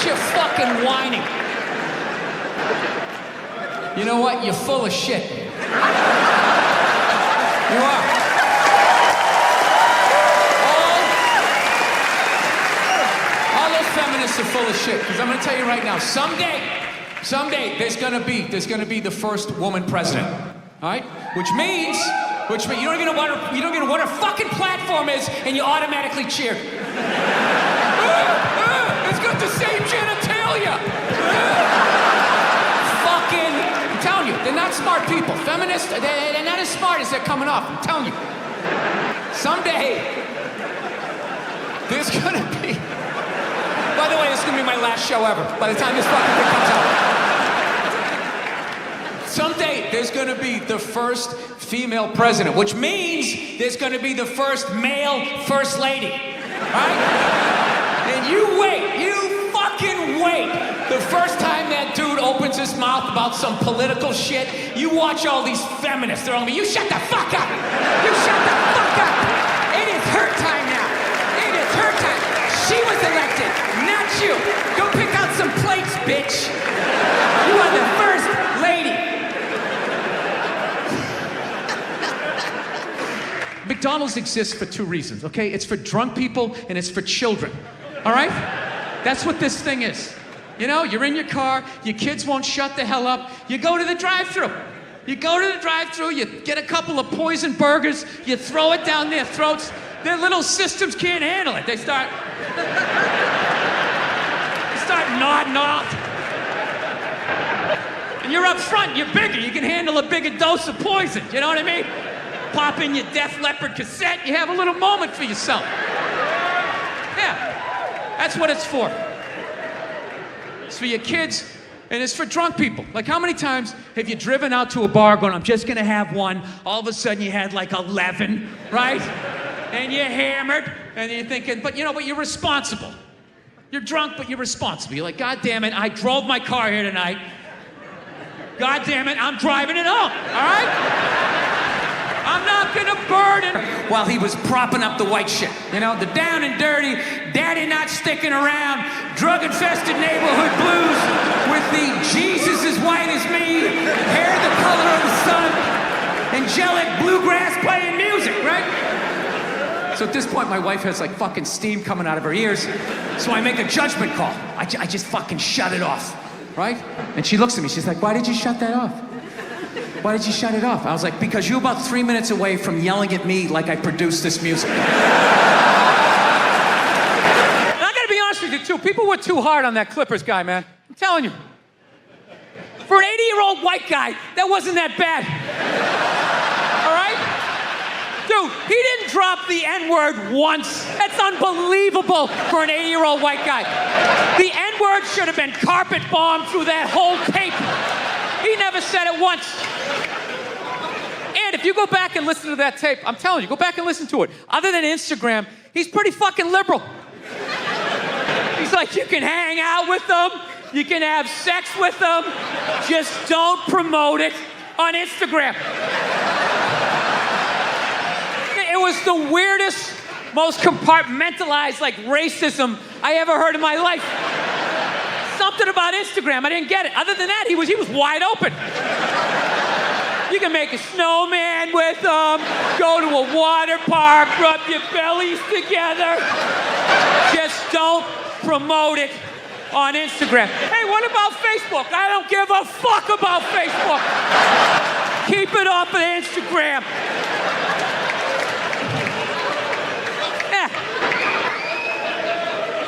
your fucking whining. You know what? You're full of shit. You are. All those feminists are full of shit. Because I'm going to tell you right now, someday, there's going to be the first woman president. All right? Which means you don't even know what her fucking platform is, and you automatically cheer. It's got the same genitalia. I'm telling you, they're not smart people. Feminists, they're not as smart as they're coming off. I'm telling you. Someday, there's gonna be... By the way, this is gonna be my last show ever, by the time this fucking thing comes out. Someday, there's gonna be the first female president, which means there's gonna be the first male first lady. Right? And you wait, you fucking wait. The first time that dude opens his mouth about some political shit, you watch all these feminists. They're all me, you shut the fuck up! You shut the fuck up! It is her time now. It is her time. She was elected, not you. Go pick out some plates, bitch. You are the first lady. McDonald's exists for two reasons, okay? It's for drunk people and it's for children, all right? That's what this thing is. You know, you're in your car, your kids won't shut the hell up, you go to the drive-thru. You go to the drive-thru, you get a couple of poison burgers, you throw it down their throats, their little systems can't handle it. They start nodding off. And you're up front, you're bigger, you can handle a bigger dose of poison, you know what I mean? Pop in your Def Leppard cassette, you have a little moment for yourself. Yeah, that's what it's for. It's for your kids, and it's for drunk people. Like, how many times have you driven out to a bar going, I'm just gonna have one, all of a sudden you had like 11, right? And you're hammered, and you're thinking, but you're responsible. You're drunk, but you're responsible. You're like, God damn it, I drove my car here tonight. God damn it, I'm driving it home, all right? I'm not gonna burden. While he was propping up the white shit. You know, the down and dirty, daddy not sticking around, drug-infested neighborhood blues with the Jesus as white as me, hair the color of the sun, angelic bluegrass playing music, right? So at this point, my wife has like fucking steam coming out of her ears, so I make a judgment call. I just fucking shut it off, right? And she looks at me, she's like, why did you shut that off? Why did you shut it off? I was like, because you're about 3 minutes away from yelling at me like I produced this music. And I gotta be honest with you, too. People were too hard on that Clippers guy, man. I'm telling you. For an 80-year-old white guy, that wasn't that bad. All right? Dude, he didn't drop the N-word once. That's unbelievable for an 80-year-old white guy. The N-word should have been carpet bombed through that whole tape. He never said it once. And if you go back and listen to that tape, I'm telling you, go back and listen to it. Other than Instagram, he's pretty fucking liberal. He's like, you can hang out with them, you can have sex with them, just don't promote it on Instagram. It was the weirdest, most compartmentalized, like, racism I ever heard in my life. Something about Instagram, I didn't get it. Other than that, he was wide open. You can make a snowman with them, go to a water park, rub your bellies together. Just don't promote it on Instagram. Hey, what about Facebook? I don't give a fuck about Facebook. Keep it off of Instagram. Yeah.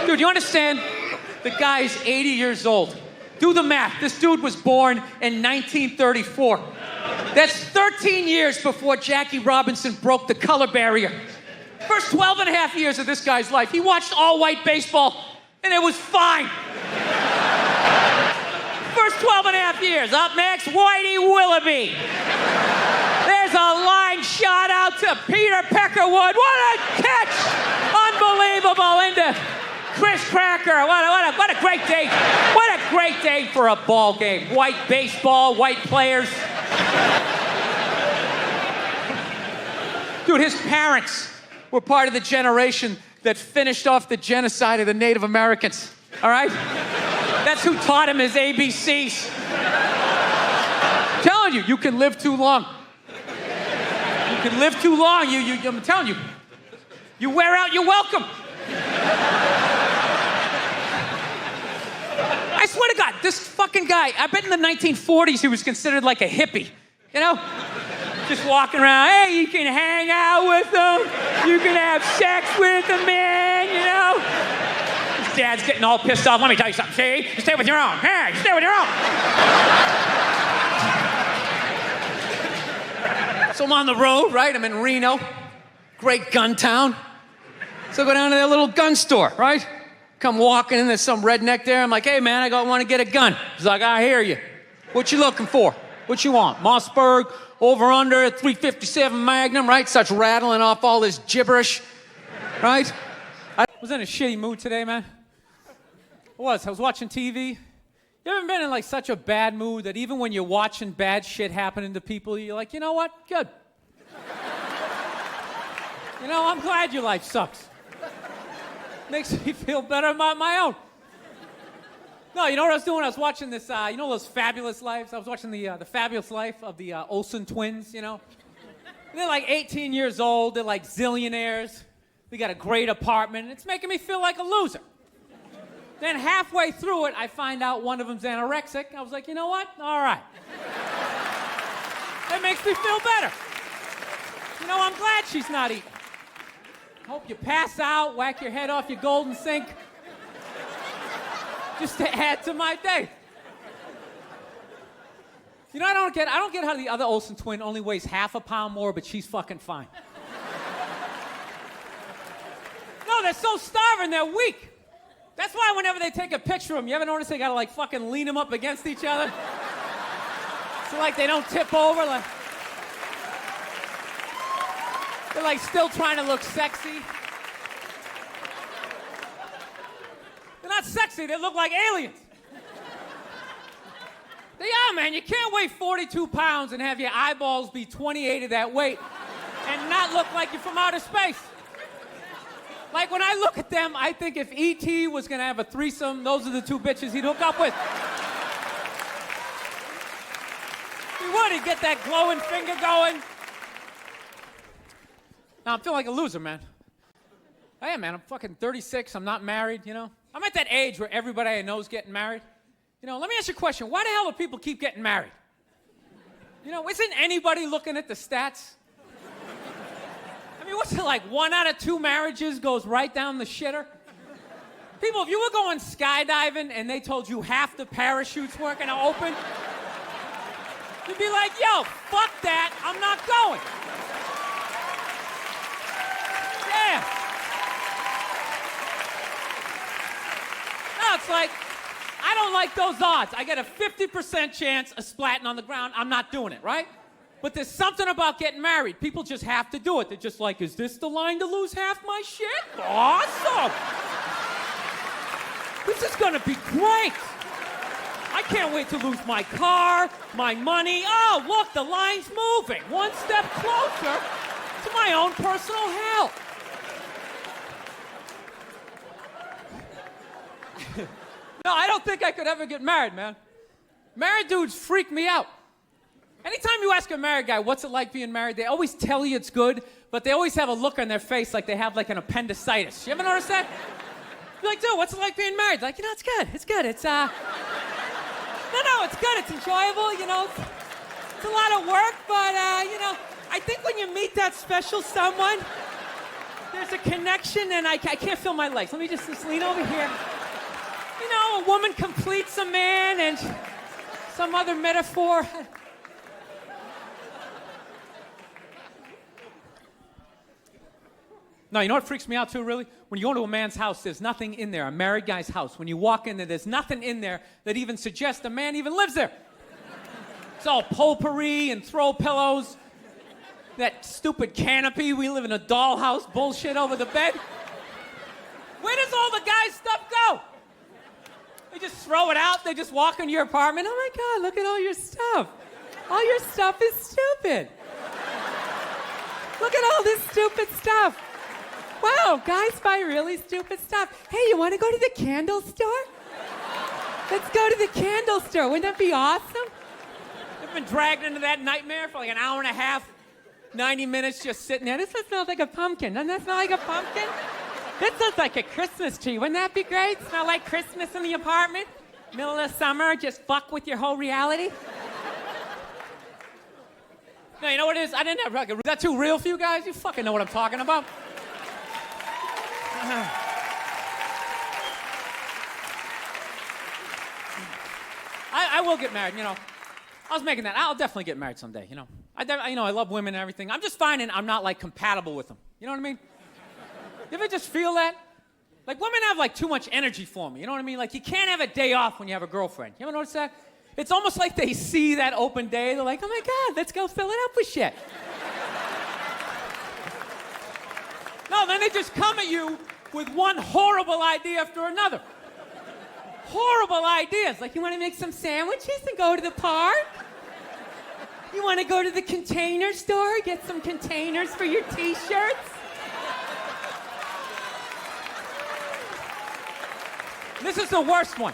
Dude, you understand? The guy's 80 years old. Do the math. This dude was born in 1934. That's 13 years before Jackie Robinson broke the color barrier. First 12 and a half years of this guy's life, he watched all-white baseball, and it was fine. First 12 and a half years. Up next, Whitey Willoughby. There's a line shot out to Peter Peckerwood. What a catch! Unbelievable into Chris Cracker. What a great day. What a great day for a ball game. White baseball, white players. Dude, his parents were part of the generation that finished off the genocide of the Native Americans. All right? That's who taught him his ABCs. I'm telling you, you can live too long. You can live too long. I'm telling you. You wear out your welcome. I swear to God, this fucking guy, I bet in the 1940s he was considered like a hippie, you know? Just walking around, hey, you can hang out with them, you can have sex with them, man, you know? His dad's getting all pissed off. Let me tell you something, see? You stay with your own. Hey, you stay with your own. So I'm on the road, right? I'm in Reno, great gun town. So I go down to their little gun store, right? Come walking in, there's some redneck there. I'm like, hey, man, I want to get a gun. He's like, I hear you. What you looking for? What you want? Mossberg, over under, 357 Magnum, right? Starts rattling off all this gibberish, right? I was in a shitty mood today, man. I was watching TV. You ever been in like such a bad mood that even when you're watching bad shit happening to people, you're like, you know what? Good. You know, I'm glad your life sucks. Makes me feel better about my own. No, you know what I was doing? I was watching this, you know those Fabulous Lives? I was watching the Fabulous Life of the Olsen twins, you know? They're like 18 years old. They're like zillionaires. They got a great apartment. It's making me feel like a loser. Then halfway through it, I find out one of them's anorexic. I was like, you know what? All right. That makes me feel better. You know, I'm glad she's not eating. Hope you pass out, whack your head off your golden sink, just to add to my day. You know, I don't get how the other Olsen twin only weighs half a pound more, but she's fucking fine. No, they're so starving, they're weak. That's why whenever they take a picture of them, you ever notice they gotta like fucking lean them up against each other? So like they don't tip over, like. They're like still trying to look sexy. They're not sexy, they look like aliens. They are, man. You can't weigh 42 pounds and have your eyeballs be 28 of that weight and not look like you're from outer space. Like when I look at them, I think if E.T. was gonna have a threesome, those are the two bitches he'd hook up with. He would, he'd get that glowing finger going. Now, I'm feeling like a loser, man. I am, man. I'm fucking 36. I'm not married, you know? I'm at that age where everybody I know is getting married. You know, let me ask you a question. Why the hell do people keep getting married? You know, isn't anybody looking at the stats? I mean, what's it like? 1 out of 2 marriages goes right down the shitter? People, if you were going skydiving and they told you half the parachutes weren't going to open, you'd be like, yo, fuck that. I'm not going. Yeah. No, it's like, I don't like those odds. I get a 50% chance of splatting on the ground. I'm not doing it, right? But there's something about getting married. People just have to do it. They're just like, is this the line to lose half my shit? Awesome. This is gonna be great. I can't wait to lose my car, my money. Oh, look, the line's moving. One step closer to my own personal hell. No, I don't think I could ever get married, man. Married dudes freak me out. Anytime you ask a married guy, what's it like being married, they always tell you it's good, but they always have a look on their face like they have like an appendicitis. You ever notice that? You're like, dude, what's it like being married? Like, you know, it's good. It's good. It's, no, it's good. It's enjoyable, you know. It's a lot of work, but, you know, I think when you meet that special someone, there's a connection, and I can't feel my legs. Let me just lean over here. You know, a woman completes a man, and some other metaphor. No, you know what freaks me out too, really? When you go to a man's house, there's nothing in there, a married guy's house. When you walk in there, there's nothing in there that even suggests a man even lives there. It's all potpourri and throw pillows, that stupid canopy, we live in a dollhouse bullshit over the bed. Where does all the guy's stuff go? They just throw it out, they just walk into your apartment. Oh my God, look at all your stuff. All your stuff is stupid. Look at all this stupid stuff. Wow, guys buy really stupid stuff. Hey, you want to go to the candle store? Let's go to the candle store. Wouldn't that be awesome? I've been dragged into that nightmare for like an hour and a half, 90 minutes just sitting there. This smells like a pumpkin. Doesn't that smell like a pumpkin? This looks like a Christmas tree. Wouldn't that be great? Smell like Christmas in the apartment? Middle of summer, just fuck with your whole reality? No, you know what it is? I didn't have like is that too real for you guys? You fucking know what I'm talking about. I will get married, you know. I was making that. I'll definitely get married someday, you know. I love women and everything. I'm just finding I'm not, like, compatible with them. You know what I mean? You ever just feel that? Like, women have, like, too much energy for me. You know what I mean? Like, you can't have a day off when you have a girlfriend. You ever notice that? It's almost like they see that open day. They're like, oh, my God, let's go fill it up with shit. No, then they just come at you with one horrible idea after another. Horrible ideas. Like, you want to make some sandwiches and go to the park? You want to go to the container store, get some containers for your T-shirts? This is the worst one.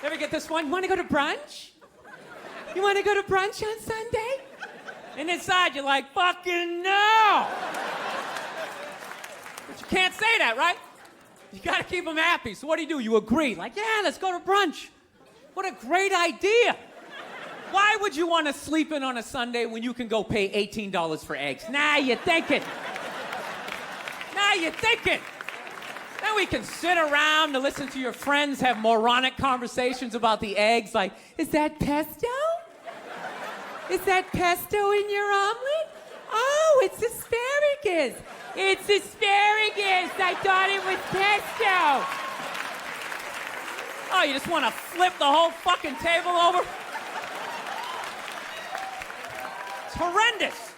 You ever get this one? You want to go to brunch? You want to go to brunch on Sunday? And inside you're like, fucking no! But you can't say that, right? You gotta keep them happy. So what do? You agree. Like, yeah, let's go to brunch. What a great idea. Why would you want to sleep in on a Sunday when you can go pay $18 for eggs? Now you're thinking. Now you're thinking. Then we can sit around and listen to your friends have moronic conversations about the eggs. Like, is that pesto? Is that pesto in your omelet? Oh, it's asparagus. It's asparagus. I thought it was pesto. Oh, you just want to flip the whole fucking table over? It's horrendous.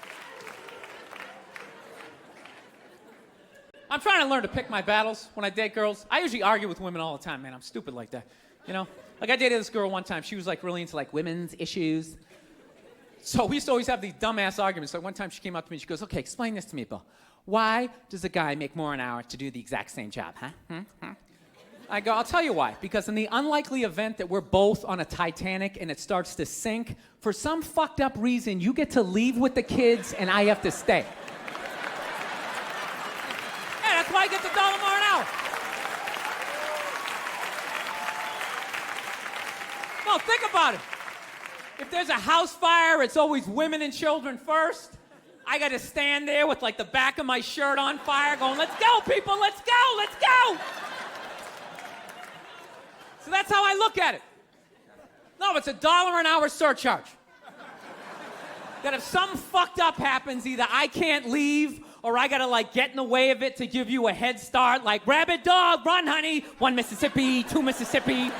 I'm trying to learn to pick my battles when I date girls. I usually argue with women all the time, man. I'm stupid like that, you know? Like, I dated this girl one time. She was, like, really into, like, women's issues. So we used to always have these dumbass arguments. So one time she came up to me and she goes, okay, explain this to me, Bill. Why does a guy make more an hour to do the exact same job, huh? I go, I'll tell you why. Because in the unlikely event that we're both on a Titanic and it starts to sink, for some fucked up reason, you get to leave with the kids and I have to stay. Yeah, that's why I get the $1 more an hour. No, think about it. If there's a house fire, it's always women and children first. I got to stand there with, like, the back of my shirt on fire going, let's go, people, let's go, let's go. So that's how I look at it. No, it's $1 an hour surcharge. That if something fucked up happens, either I can't leave or I got to, like, get in the way of it to give you a head start, like, rabid dog, run, honey, 1 Mississippi, 2 Mississippi.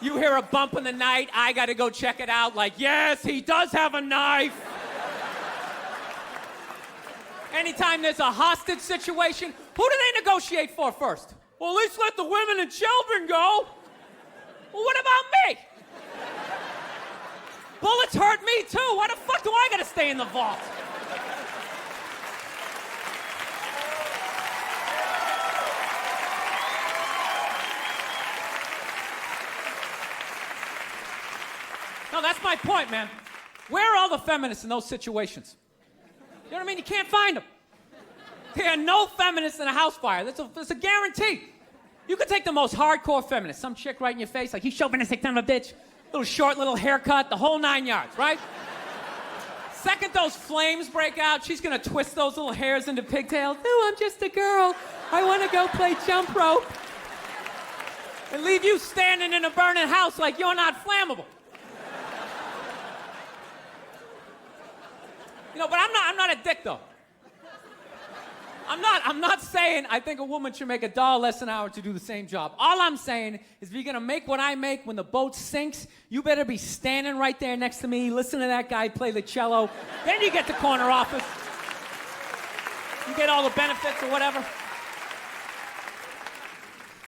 You hear a bump in the night, I got to go check it out, like, yes, he does have a knife. Anytime there's a hostage situation, who do they negotiate for first? Well, at least let the women and children go. Well, what about me? Bullets hurt me too. Why the fuck do I gotta stay in the vault? No, that's my point, man. Where are all the feminists in those situations? You know what I mean? You can't find them. There are no feminists in a house fire. That's a guarantee. You could take the most hardcore feminist, some chick right in your face, like, you chauvinistic son of a bitch, little short, little haircut, the whole 9 yards, right? Second those flames break out, she's gonna twist those little hairs into pigtails. Oh, I'm just a girl. I wanna go play jump rope. And leave you standing in a burning house like you're not flammable. You know, but I'm not a dick, though. I'm not saying I think a woman should make $1 less an hour to do the same job. All I'm saying is if you're gonna make what I make when the boat sinks, you better be standing right there next to me, listen to that guy play the cello. Then you get the corner office. You get all the benefits or whatever.